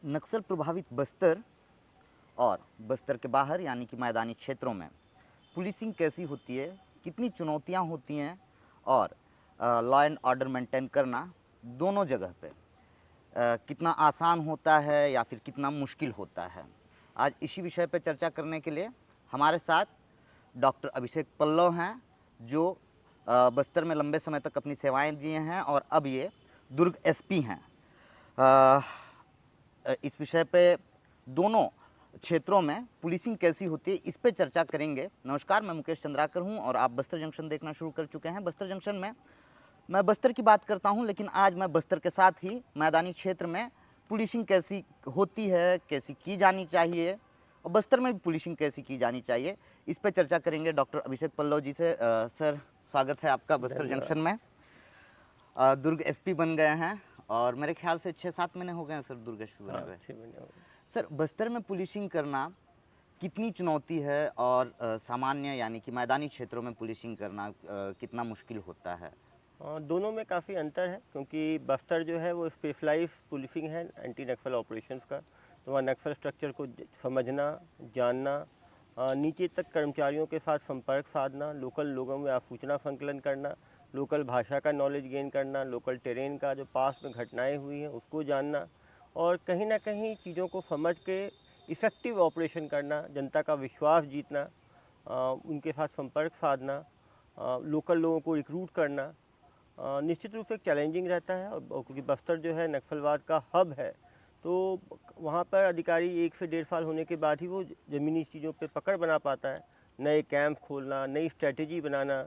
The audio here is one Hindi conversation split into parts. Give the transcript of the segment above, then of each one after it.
नक्सल प्रभावित बस्तर और बस्तर के बाहर यानी कि मैदानी क्षेत्रों में पुलिसिंग कैसी होती है, कितनी चुनौतियां होती हैं और लॉ एंड ऑर्डर मेंटेन करना दोनों जगह पे कितना आसान होता है या फिर कितना मुश्किल होता है। आज इसी विषय पर चर्चा करने के लिए हमारे साथ डॉक्टर अभिषेक पल्लव हैं, जो बस्तर में लंबे समय तक अपनी सेवाएं दिए हैं और अब ये दुर्ग एसपी हैं। अ, इस विषय पे दोनों क्षेत्रों में पुलिसिंग कैसी होती है, इस पे चर्चा करेंगे। नमस्कार, मैं मुकेश चंद्राकर हूं और आप बस्तर जंक्शन देखना शुरू कर चुके हैं। बस्तर जंक्शन में मैं बस्तर की बात करता हूं, लेकिन आज मैं बस्तर के साथ ही मैदानी क्षेत्र में पुलिसिंग कैसी होती है, कैसी की जानी चाहिए और बस्तर में भी पुलिसिंग कैसी की जानी चाहिए, इस पे चर्चा करेंगे डॉक्टर अभिषेक पल्लव जी से। सर, स्वागत है आपका बस्तर जंक्शन में। दुर्ग एसपी बन गए हैं और मेरे ख्याल से 6-7 महीने हो गए हैं सर दुर्ग एसपी बने हुए। 6 महीने हो गए। सर, बस्तर में पुलिसिंग करना कितनी चुनौती है और सामान्य यानी कि मैदानी क्षेत्रों में पुलिसिंग करना कितना मुश्किल होता है? दोनों में काफ़ी अंतर है, क्योंकि बस्तर जो है वो स्पेशलाइज पुलिसिंग है एंटी नक्सल ऑपरेशंस का। तो वहाँ नक्सल स्ट्रक्चर को समझना, जानना, नीचे तक कर्मचारियों के साथ संपर्क साधना, लोकल लोगों में सूचना संकलन करना, लोकल भाषा का नॉलेज गेन करना, लोकल टेरेन का जो पास में घटनाएं हुई हैं उसको जानना और कहीं ना कहीं चीज़ों को समझ के इफ़ेक्टिव ऑपरेशन करना, जनता का विश्वास जीतना, उनके साथ संपर्क साधना, लोकल लोगों को रिक्रूट करना निश्चित रूप से चैलेंजिंग रहता है। और क्योंकि बस्तर जो है नक्सलवाद का हब है, तो वहाँ पर अधिकारी 1 से 1.5 साल होने के बाद ही वो ज़मीनी चीज़ों पे पकड़ बना पाता है। नए कैंप खोलना, नई स्ट्रेटजी बनाना,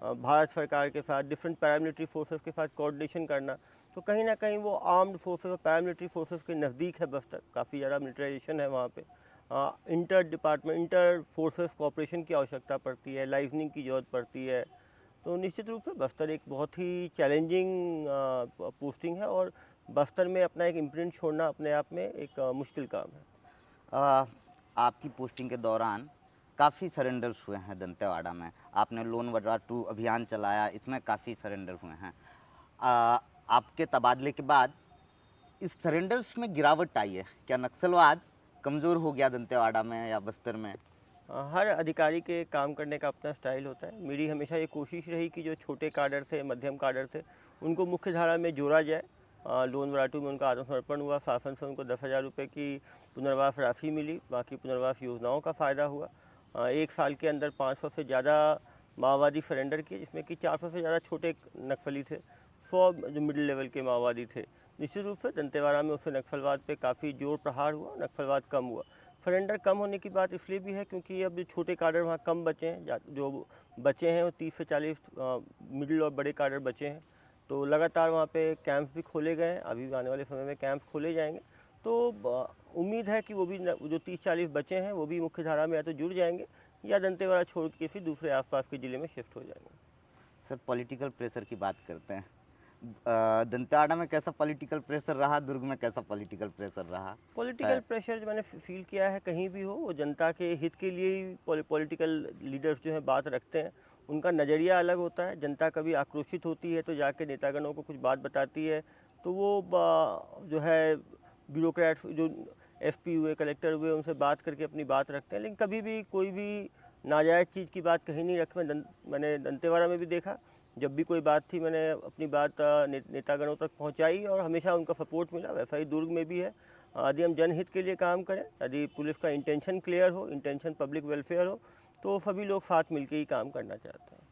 भारत सरकार के साथ डिफरेंट पैरामिलिट्री फोर्सेस के साथ कोऑर्डिनेशन करना। तो कहीं ना कहीं वो आर्म्ड फोर्सेस और पैरामिलिट्री फोर्सेस के नज़दीक है बस्तर, काफ़ी ज़्यादा मिलिटराइजेशन है वहाँ पे। Inter department, inter forces cooperation की आवश्यकता पड़ती है, लाइजनिंग की ज़रूरत पड़ती है। तो निश्चित रूप से बस्तर एक बहुत ही चैलेंजिंग पोस्टिंग है और बस्तर में अपना एक इम्प्रिंट छोड़ना अपने आप में एक मुश्किल काम है। अ, आपकी पोस्टिंग के दौरान काफ़ी सरेंडर्स हुए हैं दंतेवाड़ा में। आपने लोन वर्रा 2 अभियान चलाया, इसमें काफ़ी सरेंडर हुए हैं। आपके तबादले के बाद इस सरेंडर्स में गिरावट आई है। क्या नक्सलवाद कमज़ोर हो गया दंतेवाड़ा में या बस्तर में? हर अधिकारी के काम करने का अपना स्टाइल होता है। मेरी हमेशा ये कोशिश रही कि जो छोटे काडर थे, मध्यम काडर थे, उनको मुख्य धारा में जोड़ा जाए। लोन वराटू में उनका आत्मसमर्पण हुआ, शासन से उनको 10,000 रुपये की पुनर्वास राशि मिली, बाकी पुनर्वास योजनाओं का फ़ायदा हुआ। 1 साल के अंदर 500 से ज़्यादा माओवादी सरेंडर किए, जिसमें कि 400 से ज़्यादा छोटे नक्सली थे, 100 जो मिडिल लेवल के माओवादी थे। निश्चित रूप से दंतेवाड़ा में उससे नक्सलवाद पे काफ़ी जोर प्रहार हुआ, नक्सलवाद कम हुआ। सरेंडर कम होने की बात इसलिए भी है क्योंकि अब जो छोटे काडर वहाँ कम बचे हैं, जो बचे हैं वो 30 से 40 मिडिल और बड़े काडर बचे हैं। तो लगातार वहाँ पे कैंप्स भी खोले गए हैं, अभी आने वाले समय में कैंप्स खोले जाएंगे। तो उम्मीद है कि वो भी जो 30-40 बचे हैं वो भी मुख्य धारा में या तो जुड़ जाएंगे या दंतेवाड़ा छोड़ के फिर दूसरे आसपास के ज़िले में शिफ्ट हो जाएंगे। सर, पॉलिटिकल प्रेशर की बात करते हैं। दंतेवाड़ा में कैसा पॉलिटिकल प्रेशर रहा, दुर्ग में कैसा पॉलिटिकल प्रेशर रहा? पॉलिटिकल प्रेशर जो मैंने फील किया है कहीं भी हो, वो जनता के हित के लिए ही पॉलिटिकल लीडर्स जो हैं बात रखते हैं। उनका नज़रिया अलग होता है। जनता कभी आक्रोशित होती है तो जाके नेतागणों को कुछ बात बताती है, तो वो जो है ब्यूरोक्रेट्स जो एसपी हुए, कलेक्टर हुए, उनसे बात करके अपनी बात रखते हैं। लेकिन कभी भी कोई भी नाजायज़ चीज़ की बात कहीं नहीं रखी। मैंने दंतेवाड़ा में भी देखा, जब भी कोई बात थी मैंने अपनी बात नेतागणों तक पहुंचाई और हमेशा उनका सपोर्ट मिला। वैसा ही दुर्ग में भी है। यदि हम जनहित के लिए काम करें, यदि पुलिस का इंटेंशन क्लियर हो, इंटेंशन पब्लिक वेलफेयर हो, तो सभी लोग साथ मिलकर ही काम करना चाहते हैं।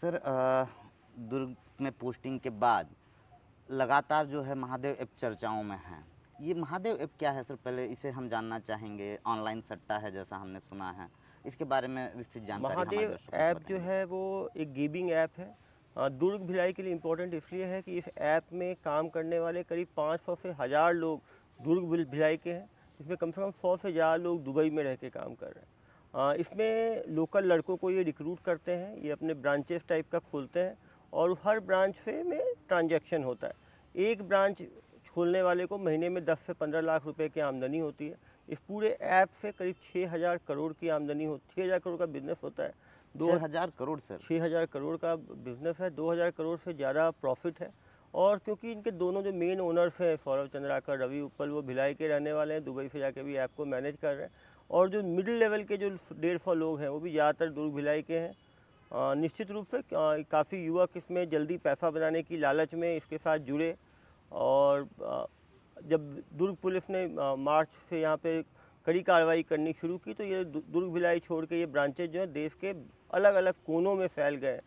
सर, दुर्ग में पोस्टिंग के बाद लगातार जो है महादेव ऐप चर्चाओं में है। ये महादेव ऐप क्या है सर? पहले इसे हम जानना चाहेंगे। ऑनलाइन सट्टा है जैसा हमने सुना है, इसके बारे में विस्तृत जानकारी हमारे महादेव दर्शकों को ऐप जो बताएंगे। है वो एक गेमिंग ऐप है। दुर्ग भिलाई के लिए इम्पोर्टेंट इसलिए है कि इस ऐप में काम करने वाले करीब 500 से 1000 लोग दुर्ग भिलाई के हैं, जिसमें कम से कम 100 से ज़्यादा लोग दुबई में रह के काम कर रहे हैं। इसमें लोकल लड़कों को ये रिक्रूट करते हैं, ये अपने ब्रांचेस टाइप का खोलते हैं और हर ब्रांच से में ट्रांजैक्शन होता है। एक ब्रांच खोलने वाले को महीने में 10 से 15 लाख रुपए की आमदनी होती है। इस पूरे ऐप से करीब 6,000 करोड़ की आमदनी होती, 6,000 करोड़ का बिजनेस होता है। दो 6,000 करोड़ सर? 6,000 करोड़ का बिजनेस है, 2,000 करोड़ से ज़्यादा प्रॉफिट है और क्योंकि इनके दोनों जो मेन ओनर्स हैं सौरभ चंद्राकर, रवि उत्पल, वो भिलाई के रहने वाले हैं, दुबई से जाके भी ऐप को मैनेज कर रहे हैं। और जो मिडिल लेवल के जो 150 लोग हैं वो भी ज़्यादातर दुर्ग भिलाई के हैं। निश्चित रूप से काफ़ी युवक इसमें जल्दी पैसा बनाने की लालच में इसके साथ जुड़े। और जब दुर्ग पुलिस ने मार्च से यहाँ पे कड़ी कार्रवाई करनी शुरू की तो ये दुर्ग भिलाई छोड़ के ये ब्रांचेज जो है देश के अलग अलग कोनों में फैल गए।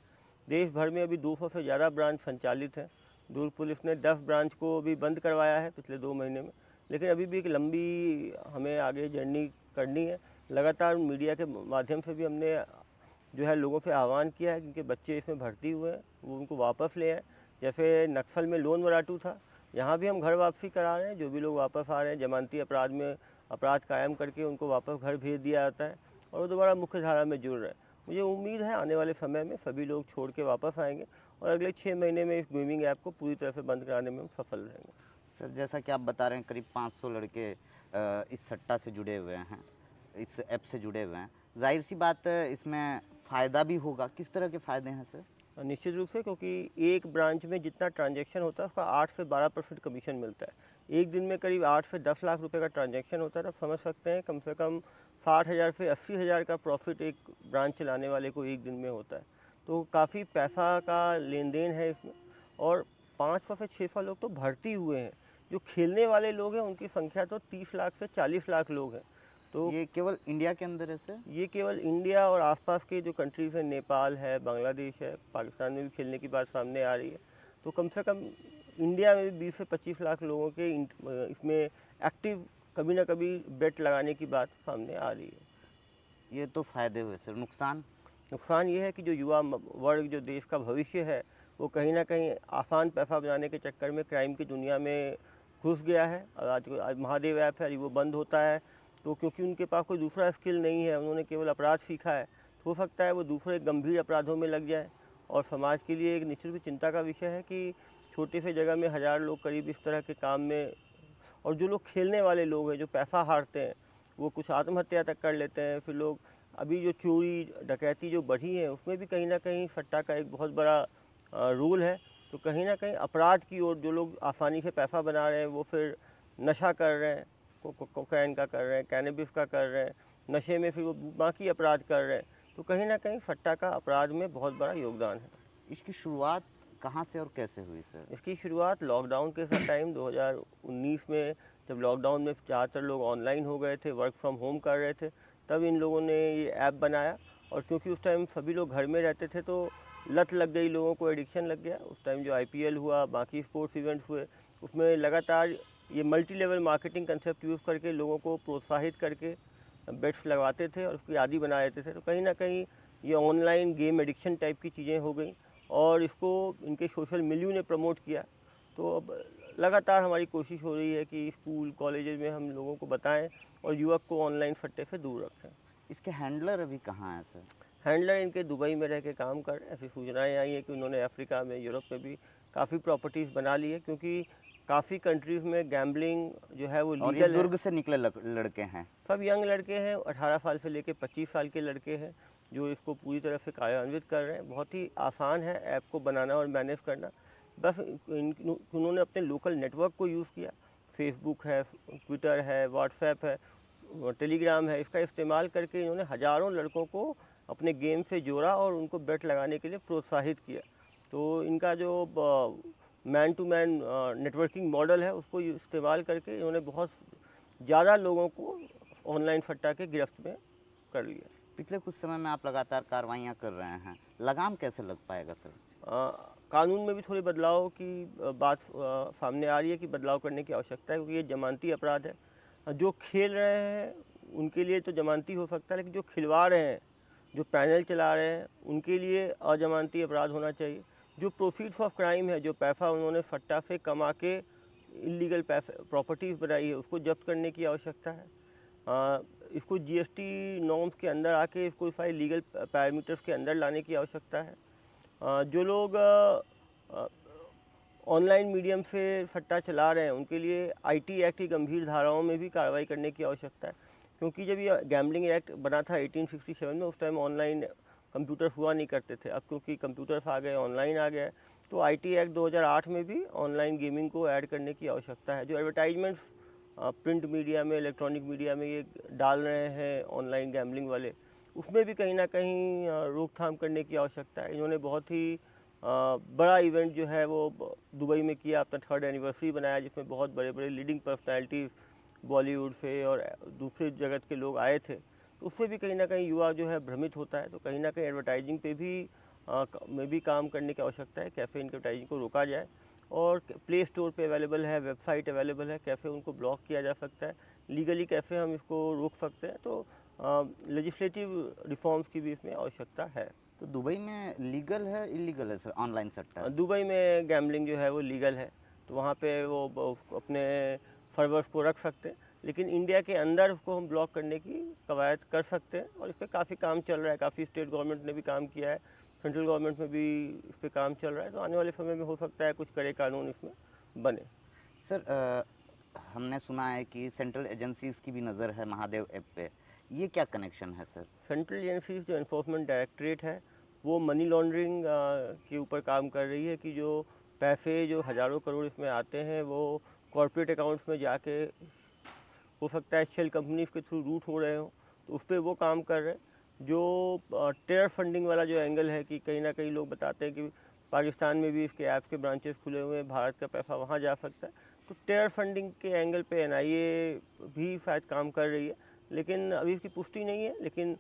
देश भर में अभी 200 से ज़्यादा ब्रांच संचालित हैं। दुर्ग पुलिस ने 10 ब्रांच को अभी बंद करवाया है पिछले 2 महीने में, लेकिन अभी भी एक लंबी हमें आगे जर्नी करनी है। लगातार मीडिया के माध्यम से भी हमने जो है लोगों से आह्वान किया है क्योंकि बच्चे इसमें भर्ती हुए हैं वो उनको वापस ले आएँ। जैसे नक्सल में लोन वराटू था, यहाँ भी हम घर वापसी करा रहे हैं। जो भी लोग वापस आ रहे हैं जमानती अपराध में अपराध कायम करके उनको वापस घर भेज दिया जाता है और वो दोबारा मुख्य धारा में जुड़ रहे हैं। मुझे उम्मीद है आने वाले समय में सभी लोग छोड़ के वापस आएंगे और अगले 6 महीने में इस गेमिंग ऐप को पूरी तरह से बंद कराने में हम सफल रहेंगे। सर जैसा कि आप बता रहे हैं करीब 500 लड़के इस सट्टा से जुड़े हुए हैं, इस ऐप से जुड़े हुए हैं। जाहिर सी बात है इसमें फ़ायदा भी होगा। किस तरह के फ़ायदे हैं सर? निश्चित रूप से, क्योंकि एक ब्रांच में जितना ट्रांजैक्शन होता है उसका 8 से 12% कमीशन मिलता है। एक दिन में करीब 8 से 10 लाख रुपए का ट्रांजैक्शन होता है, तो समझ सकते हैं कम से कम 60,000 से 80,000 का प्रॉफिट एक ब्रांच चलाने वाले को एक दिन में होता है। तो काफ़ी पैसा का लेन देन है इसमें। और 500 से 600 लोग तो भर्ती हुए हैं। जो खेलने वाले लोग हैं उनकी संख्या तो 30 लाख से 40 लाख लोग हैं। तो ये केवल इंडिया के अंदर है सर? ये केवल इंडिया और आसपास के जो कंट्रीज़ हैं, नेपाल है, बांग्लादेश है, पाकिस्तान में भी खेलने की बात सामने आ रही है। तो कम से कम इंडिया में भी 20 से 25 लाख लोगों के इसमें एक्टिव कभी ना कभी बेट लगाने की बात सामने आ रही है। ये तो फ़ायदे हुए सर। नुकसान? नुकसान ये है कि जो युवा वर्ग जो देश का भविष्य है वो कहीं ना कहीं आसान पैसा बनाने के चक्कर में क्राइम की दुनिया में घुस गया है। और आज महादेव ऐप है वो बंद होता है तो क्योंकि उनके पास कोई दूसरा स्किल नहीं है, उन्होंने केवल अपराध सीखा है, तो हो सकता है वो दूसरे गंभीर अपराधों में लग जाए। और समाज के लिए एक निश्चित रूप से चिंता का विषय है कि छोटे से जगह में 1000 लोग करीब इस तरह के काम में। और जो लोग खेलने वाले लोग हैं जो पैसा हारते हैं वो कुछ आत्महत्या तक कर लेते हैं। फिर लोग अभी जो चोरी डकैती जो बढ़ी है उसमें भी कहीं ना कहीं सट्टा का एक बहुत बड़ा रोल है। तो कहीं ना कहीं अपराध की ओर जो लोग आसानी से पैसा बना रहे हैं वो फिर नशा कर रहे हैं, कोकाइन का कर रहे हैं, कैनबिस का कर रहे हैं, नशे में फिर वो बाकी अपराध कर रहे हैं। तो कहीं ना कहीं सट्टा का अपराध में बहुत बड़ा योगदान है। इसकी शुरुआत कहाँ से और कैसे हुई सर? इसकी शुरुआत लॉकडाउन के टाइम 2019 में, जब लॉकडाउन में ज़्यादातर लोग ऑनलाइन हो गए थे, वर्क फ्रॉम होम कर रहे थे, तब इन लोगों ने ये ऐप बनाया। और क्योंकि उस टाइम सभी लोग घर में रहते थे तो लत लग गई, लोगों को एडिक्शन लग गया। उस टाइम जो IPL हुआ, बाकी स्पोर्ट्स इवेंट्स हुए, उसमें लगातार ये multi level marketing concept use करके लोगों को प्रोत्साहित करके बेट्स लगवाते थे और उसकी आदी बना देते थे। तो कहीं ना कहीं ये ऑनलाइन गेम एडिक्शन टाइप की चीज़ें हो गई और इसको इनके सोशल मिलियू ने प्रमोट किया। तो अब लगातार हमारी कोशिश हो रही है कि स्कूल कॉलेजेस में हम लोगों को बताएं और युवक को ऑनलाइन सट्टे से दूर रखें। इसके हैंडलर अभी कहाँ हैं सर? हैंडलर इनके दुबई में रह के काम कर रहे हैं। फिर सूचनाएं आई हैं कि उन्होंने अफ्रीका में, यूरोप में भी काफ़ी प्रॉपर्टीज़ बना ली है, क्योंकि काफ़ी कंट्रीज़ में गैम्बलिंग जो है वो और ये लीगल है। दुर्ग से निकले लड़के हैं? सब यंग लड़के हैं, 18 साल से लेकर 25 साल के लड़के हैं जो इसको पूरी तरह से कार्यान्वित कर रहे हैं। बहुत ही आसान है ऐप को बनाना और मैनेज करना। बस उन्होंने अपने लोकल नेटवर्क को यूज़ किया। फेसबुक है, ट्विटर है, व्हाट्सएप है, टेलीग्राम है, इसका इस्तेमाल करके इन्होंने हज़ारों लड़कों को अपने गेम से जोड़ा और उनको बेट लगाने के लिए प्रोत्साहित किया। तो इनका जो man to man networking model है उसको इस्तेमाल करके इन्होंने बहुत ज़्यादा लोगों को ऑनलाइन सट्टा के गिरफ्त में कर लिया। पिछले कुछ समय में आप लगातार कार्रवाइयाँ कर रहे हैं, लगाम कैसे लग पाएगा सर? कानून में भी थोड़े बदलाव की बात सामने आ रही है कि बदलाव करने की आवश्यकता है, क्योंकि ये जमानती अपराध है। जो खेल रहे हैं उनके लिए तो जमानती हो सकता है, लेकिन जो खिलवा रहे हैं, जो पैनल चला रहे हैं, उनके लिए अजमानती अपराध होना चाहिए। जो प्रोसीड्स ऑफ क्राइम है, जो पैसा उन्होंने सट्टा से कमा के इलीगल प्रॉपर्टीज़ बनाई है, उसको जब्त करने की आवश्यकता है। इसको GST नॉर्म्स के अंदर आके इसको सारे लीगल पैरामीटर्स के अंदर लाने की आवश्यकता है। जो लोग ऑनलाइन मीडियम से सट्टा चला रहे हैं उनके लिए IT एक्ट की गंभीर धाराओं में भी कार्रवाई करने की आवश्यकता है, क्योंकि जब ये गैम्बलिंग एक्ट बना था 1867 में, उस टाइम ऑनलाइन कंप्यूटर हुआ नहीं करते थे। अब क्योंकि कंप्यूटर्स आ गए, ऑनलाइन आ गया, तो आईटी एक्ट 2008 में भी ऑनलाइन गेमिंग को ऐड करने की आवश्यकता है। जो एडवर्टाइजमेंट्स प्रिंट मीडिया में, इलेक्ट्रॉनिक मीडिया में ये डाल रहे हैं ऑनलाइन गैम्बलिंग वाले, उसमें भी कहीं ना कहीं रोकथाम करने की आवश्यकता है। इन्होंने बहुत ही बड़ा इवेंट जो है वो दुबई में किया, अपना 3rd एनिवर्सरी बनाया, जिसमें बहुत बड़े बड़े लीडिंग पर्सनैलिटीज़ बॉलीवुड से और दूसरे जगत के लोग आए थे। तो उससे भी कहीं ना कहीं युवा जो है भ्रमित होता है। तो कहीं ना कहीं एडवर्टाइजिंग पे भी में भी काम करने की आवश्यकता है। कैफ़े एडवर्टाइजिंग को रोका जाए और प्ले स्टोर पे अवेलेबल है, वेबसाइट अवेलेबल है, कैफ़े उनको ब्लॉक किया जा सकता है। लीगली कैफ़े हम इसको रोक सकते हैं। तो लेजिस्लेटिव रिफॉर्म्स की भी इसमें आवश्यकता है। तो दुबई में लीगल है इलीगल है सर ऑनलाइन सट्टा? दुबई में गैम्बलिंग जो है वो लीगल है, तो वहाँ पे वो उसको अपने सर्वर्स को रख सकते हैं। लेकिन इंडिया के अंदर उसको हम ब्लॉक करने की कवायद कर सकते हैं और इस पर काफ़ी काम चल रहा है। काफ़ी स्टेट गवर्नमेंट ने भी काम किया है, सेंट्रल गवर्नमेंट में भी इस पर काम चल रहा है। तो आने वाले समय में हो सकता है कुछ कड़े कानून इसमें बने। सर हमने सुना है कि सेंट्रल एजेंसीज की भी नज़र है महादेव ऐप पे, ये क्या कनेक्शन है सर? सेंट्रल एजेंसीज जो एनफोर्समेंट डायरेक्टरेट है वो मनी लॉन्ड्रिंग के ऊपर काम कर रही है कि जो पैसे जो हज़ारों करोड़ इसमें आते हैं वो कॉर्पोरेट अकाउंट्स में जाके हो सकता है शेल कंपनीज के थ्रू रूट हो रहे हो, तो उस पर वो काम कर रहे हैं। जो टेरर फंडिंग वाला जो एंगल है कि कहीं ना कहीं लोग बताते हैं कि पाकिस्तान में भी इसके ऐप्स के ब्रांचेस खुले हुए हैं, भारत का पैसा वहाँ जा सकता है। तो टेरर फंडिंग के एंगल पे एनआईए भी शायद काम कर रही है, लेकिन अभी इसकी पुष्टि नहीं है। लेकिन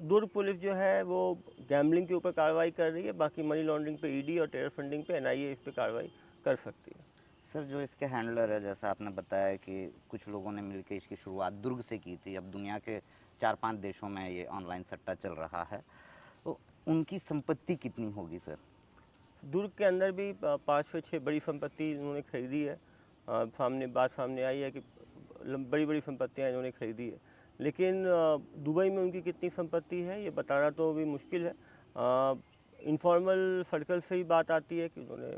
दुर्ग पुलिस जो है वो गैम्बलिंग के ऊपर कार्रवाई कर रही है, बाकी मनी लॉन्ड्रिंग पे ईडी और टेरर फंडिंग पे एनआईए इस पर कार्रवाई कर सकती है। सर जो इसके हैंडलर है, जैसा आपने बताया कि कुछ लोगों ने मिलकर इसकी शुरुआत दुर्ग से की थी, अब दुनिया के 4-5 देशों में ये ऑनलाइन सट्टा चल रहा है, तो उनकी संपत्ति कितनी होगी सर? दुर्ग के अंदर भी 5 से 6 बड़ी संपत्ति इन्होंने खरीदी है। बात सामने आई है कि बड़ी बड़ी संपत्तियां इन्होंने खरीदी है। लेकिन दुबई में उनकी कितनी संपत्ति है ये बताना तो भी मुश्किल है। इनफॉर्मल सर्कल से ही बात आती है कि उन्होंने,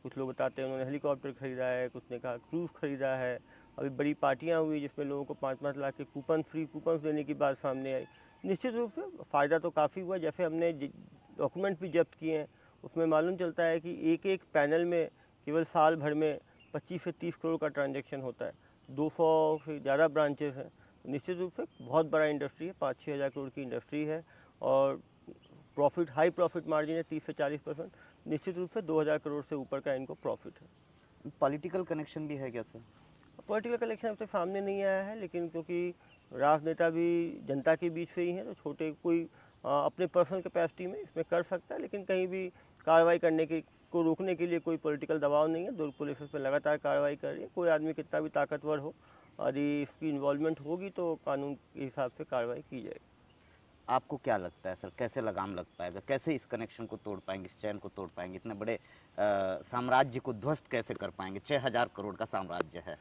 कुछ लोग बताते हैं उन्होंने हेलीकॉप्टर खरीदा है, कुछ ने कहा क्रूज़ खरीदा है। अभी बड़ी पार्टियां हुई जिसमें लोगों को 5-5 लाख के फ्री कूपन्स देने की बात सामने आई। निश्चित रूप से फ़ायदा तो काफ़ी हुआ। जैसे हमने डॉक्यूमेंट भी जब्त किए हैं, उसमें मालूम चलता है कि एक एक पैनल में केवल साल भर में 25 से 30 करोड़ का ट्रांजैक्शन होता है। 200 से ज़्यादा ब्रांचेस हैं। निश्चित रूप से बहुत बड़ा इंडस्ट्री है, 5-6 हज़ार करोड़ की इंडस्ट्री है और प्रॉफिट, हाई प्रॉफिट मार्जिन है 30 से 40%। निश्चित रूप से 2000 करोड़ से ऊपर का इनको प्रॉफिट है। पॉलिटिकल कनेक्शन भी है क्या सर? पॉलिटिकल कलेक्शन अब तक सामने नहीं आया है, लेकिन क्योंकि राजनेता भी जनता के बीच से ही हैं, तो छोटे कोई अपने पर्सनल कैपेसिटी में इसमें कर सकता है। लेकिन कहीं भी कार्रवाई करने के को रोकने के लिए कोई पॉलिटिकल दबाव नहीं है। दुर्ग पुलिस इस पर लगातार कार्रवाई कर रही है। कोई आदमी कितना भी ताकतवर हो, यदि इसकी इन्वॉल्वमेंट होगी तो कानून के हिसाब से कार्रवाई की जाएगी। आपको क्या लगता है सर, कैसे लगाम लग पाएगा, कैसे इस कनेक्शन को तोड़ पाएंगे, इस चैन को तोड़ पाएंगे, इतने बड़े साम्राज्य को ध्वस्त कैसे कर पाएंगे? 6000 करोड़ का साम्राज्य है।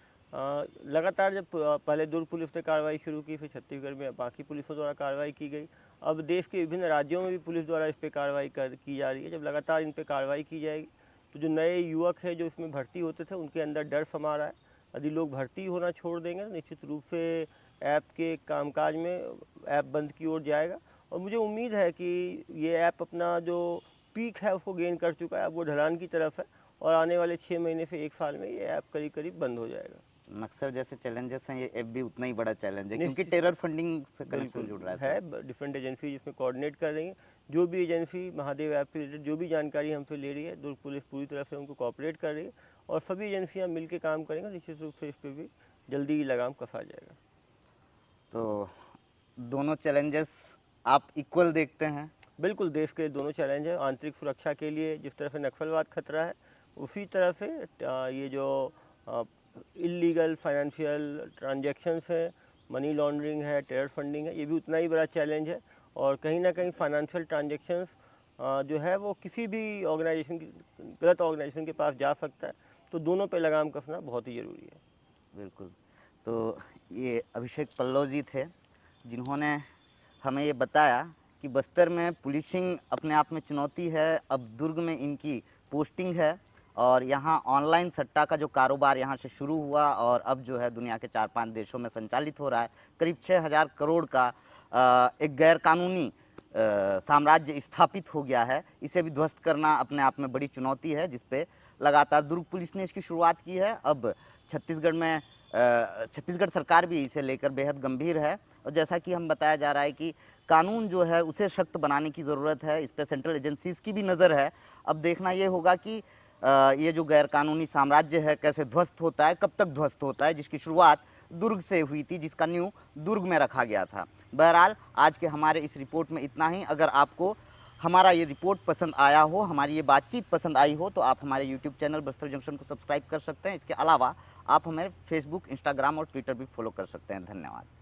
लगातार जब पहले दुर्ग पुलिस ने कार्रवाई शुरू की, फिर छत्तीसगढ़ में बाकी पुलिसों द्वारा कार्रवाई की गई, अब देश के विभिन्न राज्यों में भी पुलिस द्वारा इस पर कार्रवाई की जा रही है। जब लगातार इन पर कार्रवाई की जाएगी तो जो नए युवक हैं जो इसमें भर्ती होते थे उनके अंदर डर समा रहा है। यदि लोग भर्ती होना छोड़ देंगे तो निश्चित रूप से ऐप के कामकाज में ऐप बंद की ओर जाएगा। और मुझे उम्मीद है कि ये ऐप अपना जो पीक है उसको गेन कर चुका है, अब वो ढलान की तरफ है और आने वाले 6 महीने से 1 साल में ये ऐप करीब करीब बंद हो जाएगा। नक्सल जैसे चैलेंजेस हैं, ये ऐप भी उतना ही बड़ा चैलेंज है, क्योंकि निश्चित टेरर फंडिंग से कनेक्शन बिल्कुल जुड़ रहा है सर। डिफरेंट एजेंसी जिसमें कोऑर्डिनेट कर रही हैं। जो भी एजेंसी महादेव ऐप से रिलेटेड जो भी जानकारी हमसे ले रही है, दुर्ग पुलिस पूरी तरह से उनको कोऑपरेट कर रही है और सभी एजेंसियां मिलकर काम करेंगे। निश्चित रूप से इस पर भी जल्दी लगाम कसा जाएगा। तो दोनों चैलेंजेस आप इक्वल देखते हैं? बिल्कुल, देश के दोनों चैलेंज हैं। आंतरिक सुरक्षा के लिए जिस तरह से नक्सलवाद खतरा है, उसी तरह से ये जो इल्लीगल फाइनेंशियल ट्रांजैक्शंस है, मनी लॉन्ड्रिंग है, टेरर फंडिंग है, ये भी उतना ही बड़ा चैलेंज है। और कहीं ना कहीं फाइनेंशियल ट्रांजैक्शंस जो है वो किसी भी ऑर्गेनाइजेशन की, गलत ऑर्गेनाइजेशन के पास जा सकता है। तो दोनों पे लगाम कसना बहुत ही ज़रूरी है। बिल्कुल। तो ये अभिषेक पल्लव जी थे, जिन्होंने हमें ये बताया कि बस्तर में पुलिसिंग अपने आप में चुनौती है, अब दुर्ग में इनकी पोस्टिंग है और यहाँ ऑनलाइन सट्टा का जो कारोबार यहाँ से शुरू हुआ और अब जो है दुनिया के 4-5 देशों में संचालित हो रहा है, करीब 6000 करोड़ का एक गैरकानूनी साम्राज्य स्थापित हो गया है, इसे भी ध्वस्त करना अपने आप में बड़ी चुनौती है, जिस पे लगातार दुर्ग पुलिस ने इसकी शुरुआत की है। अब छत्तीसगढ़ में छत्तीसगढ़ सरकार भी इसे लेकर बेहद गंभीर है, और जैसा कि हम बताया जा रहा है कि कानून जो है उसे सख्त बनाने की ज़रूरत है, इस पर सेंट्रल एजेंसीज़ की भी नज़र है। अब देखना ये होगा कि ये जो गैरकानूनी साम्राज्य है कैसे ध्वस्त होता है, कब तक ध्वस्त होता है, जिसकी शुरुआत दुर्ग से हुई थी, जिसका न्यू दुर्ग में रखा गया था। बहरहाल आज के हमारे इस रिपोर्ट में इतना ही। अगर आपको हमारा ये रिपोर्ट पसंद आया हो, हमारी ये बातचीत पसंद आई हो, तो आप हमारे यूट्यूब चैनल बस्तर जंक्शन को सब्सक्राइब कर सकते हैं। इसके अलावा आप हमें फेसबुक, इंस्टाग्राम और ट्विटर भी फॉलो कर सकते हैं। धन्यवाद।